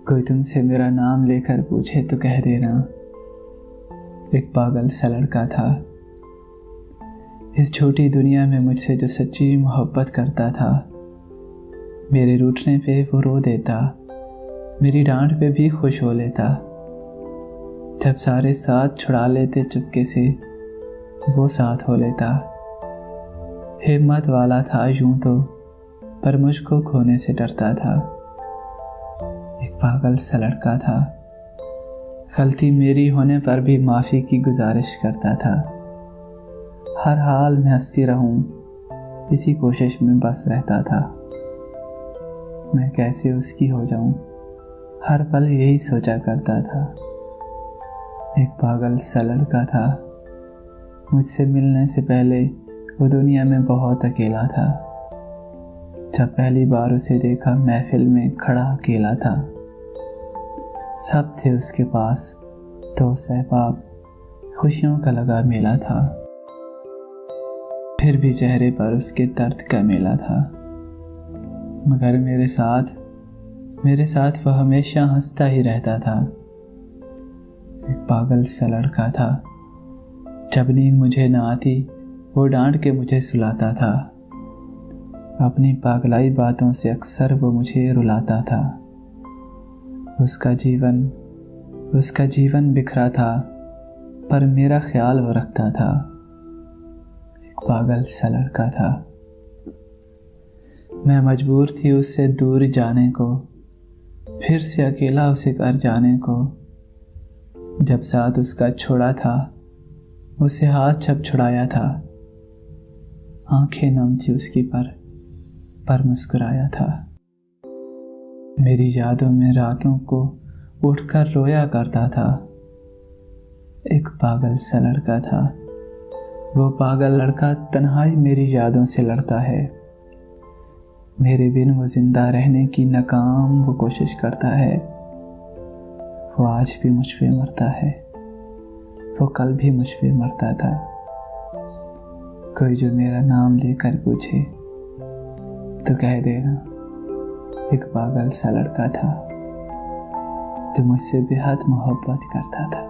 कोई तुमसे मेरा नाम लेकर पूछे तो कह देना, एक पागल सा लड़का था। इस छोटी दुनिया में मुझसे जो सच्ची मोहब्बत करता था, मेरे रूठने पे वो रो देता, मेरी डांट पे भी खुश हो लेता। जब सारे साथ छुड़ा लेते चुपके से, वो साथ हो लेता। हिम्मत वाला था यूं तो, पर मुझको खोने से डरता था। एक पागल सा लड़का था, गलती मेरी होने पर भी माफ़ी की गुजारिश करता था। हर हाल में हंसती रहूं, इसी कोशिश में बस रहता था। मैं कैसे उसकी हो जाऊं, हर पल यही सोचा करता था। एक पागल सा लड़का था, मुझसे मिलने से पहले वो दुनिया में बहुत अकेला था। जब पहली बार उसे देखा महफिल में खड़ा अकेला था। सब थे उसके पास, दोस्त अहबाब, खुशियों का लगा मेला था। फिर भी चेहरे पर उसके दर्द का मेला था। मगर मेरे साथ वह हमेशा हंसता ही रहता था। एक पागल सा लड़का था, जब नींद मुझे न आती वो डांट के मुझे सुलाता था। अपनी पागलाई बातों से अक्सर वो मुझे रुलाता था। उसका जीवन बिखरा था, पर मेरा ख्याल वो रखता था। एक पागल सा लड़का था, मैं मजबूर थी उससे दूर जाने को, फिर से अकेला उसे घर जाने को। जब साथ उसका छोड़ा था, उसे हाथ जब छुड़ाया था, आंखें नम थी उसकी पर मुस्कुराया था। मेरी यादों में रातों को उठकर रोया करता था। एक पागल सा लड़का था, वो पागल लड़का तन्हाई मेरी यादों से लड़ता है। मेरे बिन वो जिंदा रहने की नाकाम वो कोशिश करता है। वो आज भी मुझ पे मरता है, वो कल भी मुझ पे मरता था। कोई जो मेरा नाम लेकर पूछे तो कह देना, एक पागल सा लड़का था जो मुझसे बेहद मोहब्बत करता था।